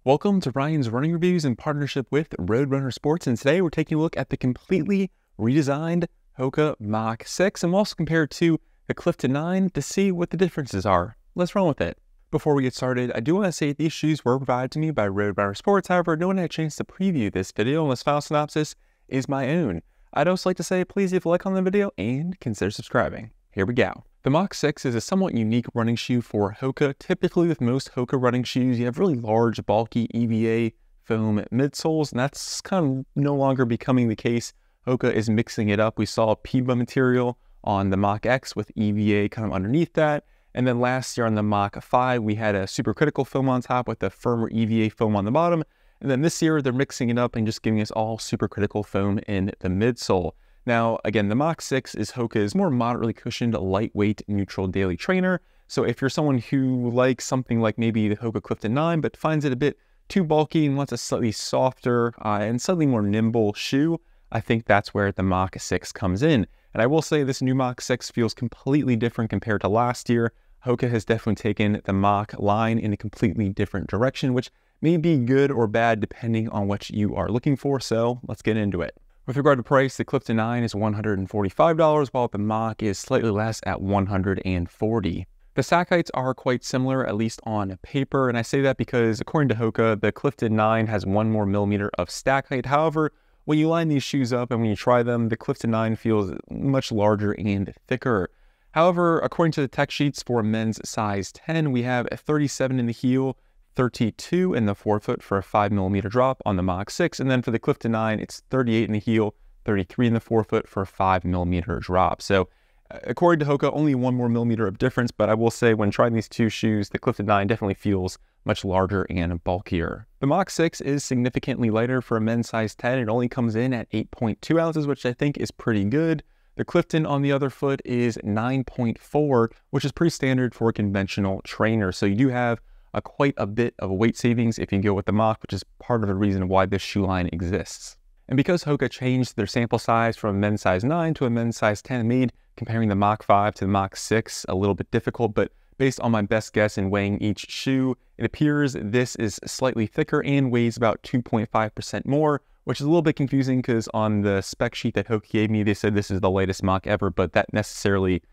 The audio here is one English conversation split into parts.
Welcome to Ryan's Running Reviews in partnership with Roadrunner Sports, and today we're taking a look at the completely redesigned HOKA Mach 6, and we'll also compare it to the Clifton 9 to see what the differences are. Let's run with it. Before we get started, I do want to say these shoes were provided to me by Roadrunner Sports. However, no one had a chance to preview this video, and this file synopsis is my own. I'd also like to say please leave a like on the video and consider subscribing. Here we go. The Mach 6 is a somewhat unique running shoe for HOKA. Typically with most HOKA running shoes, you have really large, bulky EVA foam midsoles, and that's kind of no longer becoming the case. HOKA is mixing it up. We saw Pima material on the Mach X with EVA kind of underneath that. And then last year on the Mach 5, we had a supercritical foam on top with the firmer EVA foam on the bottom. And then this year, they're mixing it up and just giving us all supercritical foam in the midsole. Now, again, the Mach 6 is HOKA's more moderately cushioned, lightweight, neutral daily trainer. So if you're someone who likes something like maybe the HOKA Clifton 9, but finds it a bit too bulky and wants a slightly softer and slightly more nimble shoe, I think that's where the Mach 6 comes in. And I will say this new Mach 6 feels completely different compared to last year. HOKA has definitely taken the Mach line in a completely different direction, which may be good or bad depending on what you are looking for. So let's get into it. With regard to price, the Clifton 9 is $145, while the Mach is slightly less at $140. The stack heights are quite similar, at least on paper, and I say that because according to HOKA, the Clifton 9 has 1 more millimeter of stack height. However, when you line these shoes up and when you try them, the Clifton 9 feels much larger and thicker. However, according to the tech sheets for men's size 10, we have a 37 in the heel, 32 in the forefoot for a 5 millimeter drop on the Mach 6, and then for the Clifton 9, it's 38 in the heel, 33 in the forefoot for a 5 millimeter drop. So according to HOKA, only 1 more millimeter of difference, but I will say when trying these two shoes, the Clifton 9 definitely feels much larger and bulkier. The Mach 6 is significantly lighter for a men's size 10. It only comes in at 8.2 ounces, which I think is pretty good. The Clifton on the other foot is 9.4, which is pretty standard for a conventional trainer. So you do have quite a bit of weight savings if you go with the Mach, which is part of the reason why this shoe line exists. And because HOKA changed their sample size from a men's size 9 to a men's size 10, made comparing the Mach 5 to the Mach 6 a little bit difficult, but based on my best guess in weighing each shoe, it appears this is slightly thicker and weighs about 2.5% more, which is a little bit confusing because on the spec sheet that HOKA gave me, they said this is the lightest Mach ever, but that necessarily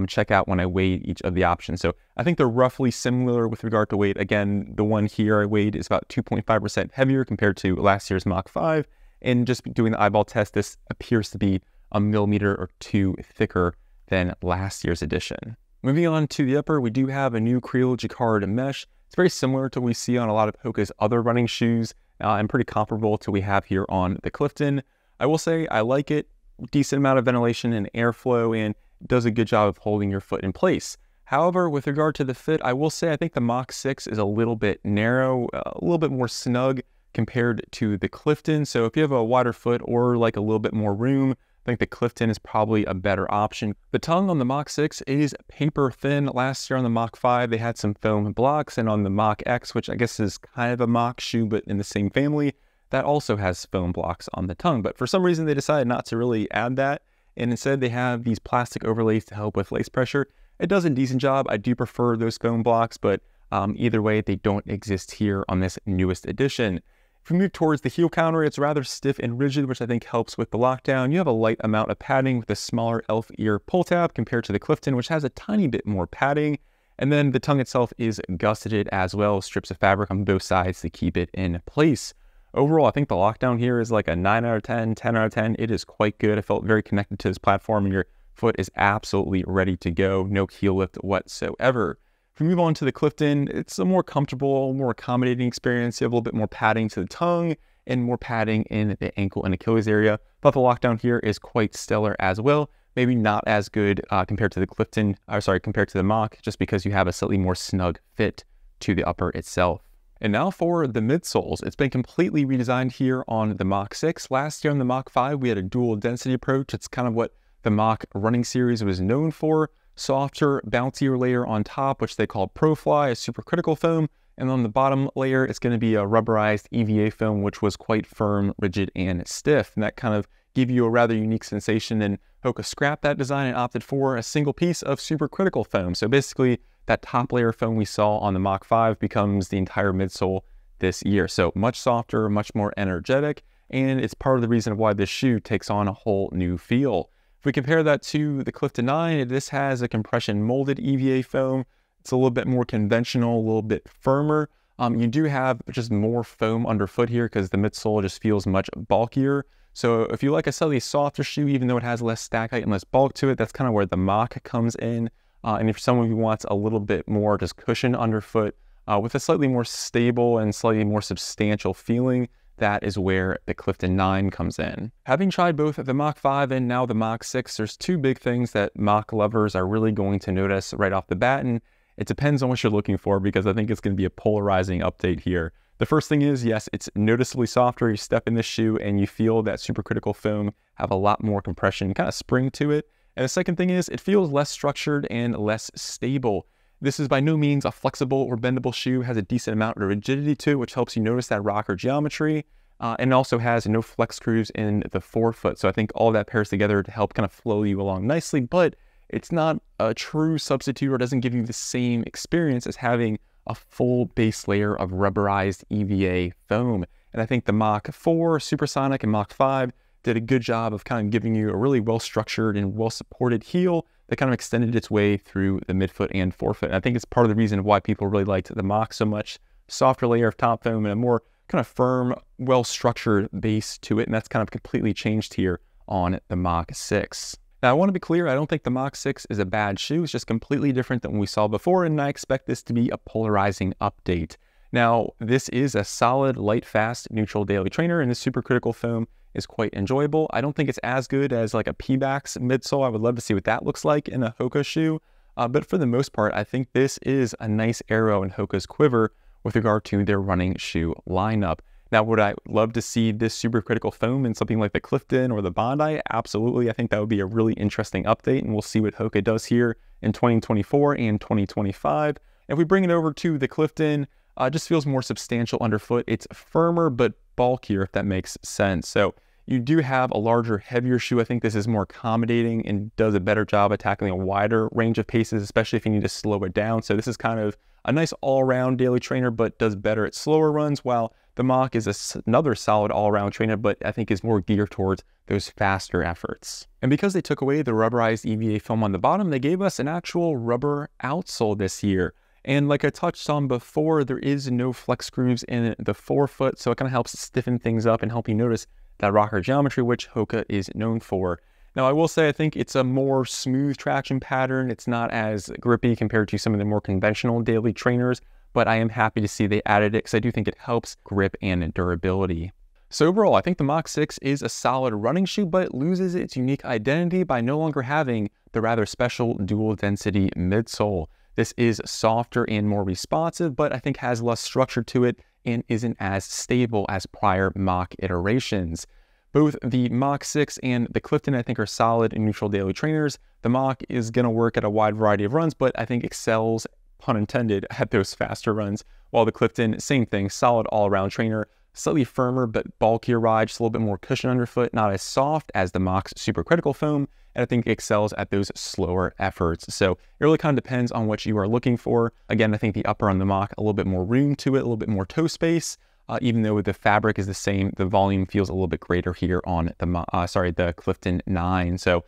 check out when I weighed each of the options. So I think they're roughly similar with regard to weight. Again, the one here I weighed is about 2.5% heavier compared to last year's Mach 5. And just doing the eyeball test, this appears to be a millimeter or two thicker than last year's edition. Moving on to the upper, we do have a new creel jacquard mesh. It's very similar to what we see on a lot of HOKA's other running shoes and pretty comparable to what we have here on the Clifton. I will say I like it. Decent amount of ventilation and airflow, and does a good job of holding your foot in place. However, with regard to the fit, I will say I think the Mach 6 is a little bit narrow, a little bit more snug compared to the Clifton. So if you have a wider foot or like a little bit more room, I think the Clifton is probably a better option. The tongue on the Mach 6 is paper thin. Last year on the Mach 5, they had some foam blocks, and on the Mach X, which I guess is kind of a Mach shoe, but in the same family, that also has foam blocks on the tongue. But for some reason, they decided not to really add that. And instead they have these plastic overlays to help with lace pressure. It does a decent job. I do prefer those foam blocks, but either way, they don't exist here on this newest edition. If we move towards the heel counter, it's rather stiff and rigid, which I think helps with the lockdown. You have a light amount of padding with a smaller elf ear pull tab compared to the Clifton, which has a tiny bit more padding. And then the tongue itself is gusseted as well, strips of fabric on both sides to keep it in place. Overall, I think the lockdown here is like a 9 out of 10, 10 out of 10. It is quite good. I felt very connected to this platform, and your foot is absolutely ready to go. No heel lift whatsoever. If we move on to the Clifton, it's a more comfortable, more accommodating experience. You have a little bit more padding to the tongue and more padding in the ankle and Achilles area. But the lockdown here is quite stellar as well. Maybe not as good compared to the compared to the Mach, just because you have a slightly more snug fit to the upper itself. And now for the midsoles. It's been completely redesigned here on the Mach 6. Last year on the Mach 5, we had a dual density approach. It's kind of what the Mach running series was known for. Softer, bouncier layer on top, which they call ProFly, a supercritical foam. And on the bottom layer, it's going to be a rubberized EVA foam, which was quite firm, rigid, and stiff. And that kind of gave you a rather unique sensation. And HOKA scrapped that design and opted for a single piece of supercritical foam. So basically, that top layer foam we saw on the Mach 5 becomes the entire midsole this year. So much softer, much more energetic, and it's part of the reason why this shoe takes on a whole new feel. If we compare that to the Clifton 9, this has a compression molded EVA foam. It's a little bit more conventional, a little bit firmer. You do have just more foam underfoot here because the midsole just feels much bulkier. So if you like a slightly softer shoe, even though it has less stack height and less bulk to it, that's kind of where the Mach comes in. And if you're someone who wants a little bit more just cushion underfoot with a slightly more stable and slightly more substantial feeling, that is where the Clifton 9 comes in. Having tried both the Mach 5 and now the Mach 6, there's two big things that Mach lovers are really going to notice right off the bat, and it depends on what you're looking for because I think it's going to be a polarizing update here. The first thing is, yes, it's noticeably softer. You step in this shoe and you feel that supercritical foam have a lot more compression, kind of spring to it. And the second thing is, it feels less structured and less stable. This is by no means a flexible or bendable shoe. It has a decent amount of rigidity to it, which helps you notice that rocker geometry. And also has no flex screws in the forefoot. So I think all that pairs together to help kind of flow you along nicely, but it's not a true substitute or doesn't give you the same experience as having a full base layer of rubberized EVA foam. And I think the Mach 4 Supersonic and Mach 5 did a good job of kind of giving you a really well-structured and well-supported heel that kind of extended its way through the midfoot and forefoot. And I think it's part of the reason why people really liked the Mach so much. Softer layer of top foam and a more kind of firm, well-structured base to it. And that's kind of completely changed here on the Mach 6. Now, I want to be clear, I don't think the Mach 6 is a bad shoe. It's just completely different than what we saw before, and I expect this to be a polarizing update. Now, this is a solid, light, fast, neutral daily trainer, and the supercritical foam is quite enjoyable. I don't think it's as good as like a Pebax midsole. I would love to see what that looks like in a HOKA shoe. But for the most part, I think this is a nice arrow in HOKA's quiver with regard to their running shoe lineup. Now, would I love to see this supercritical foam in something like the Clifton or the Bondi? Absolutely. I think that would be a really interesting update, and we'll see what HOKA does here in 2024 and 2025. If we bring it over to the Clifton, it just feels more substantial underfoot. It's firmer but bulkier, if that makes sense. So you do have a larger, heavier shoe. I think this is more accommodating and does a better job at tackling a wider range of paces, especially if you need to slow it down. So this is kind of a nice all-around daily trainer, but does better at slower runs, while the Mach is another solid all-around trainer, but I think is more geared towards those faster efforts. And because they took away the rubberized EVA foam on the bottom, they gave us an actual rubber outsole this year. And like I touched on before, there is no flex screws in the forefoot, so it kind of helps stiffen things up and help you notice that rocker geometry, which HOKA is known for. Now, I will say I think it's a more smooth traction pattern. It's not as grippy compared to some of the more conventional daily trainers, but I am happy to see they added it because I do think it helps grip and durability. So overall, I think the Mach 6 is a solid running shoe, but it loses its unique identity by no longer having the rather special dual density midsole. This is softer and more responsive, but I think has less structure to it and isn't as stable as prior Mach iterations. Both the Mach 6 and the Clifton, I think, are solid and neutral daily trainers. The Mach is going to work at a wide variety of runs, but I think excels, pun intended, at those faster runs. While the Clifton, same thing, solid all-around trainer, slightly firmer but bulkier ride, just a little bit more cushion underfoot, not as soft as the Mach's supercritical foam, and I think it excels at those slower efforts. So it really kind of depends on what you are looking for. Again, I think the upper on the Mach, a little bit more room to it, a little bit more toe space. Even though the fabric is the same, the volume feels a little bit greater here on the Clifton 9. So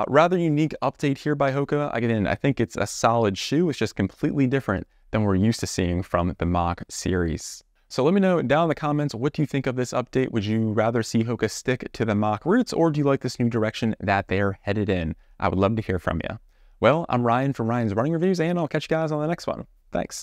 rather unique update here by HOKA. Again, I think it's a solid shoe. It's just completely different than we're used to seeing from the Mach series. So let me know down in the comments, what do you think of this update? Would you rather see HOKA stick to the Mach roots, or do you like this new direction that they're headed in? I would love to hear from you. Well, I'm Ryan from Ryan's Running Reviews, and I'll catch you guys on the next one. Thanks.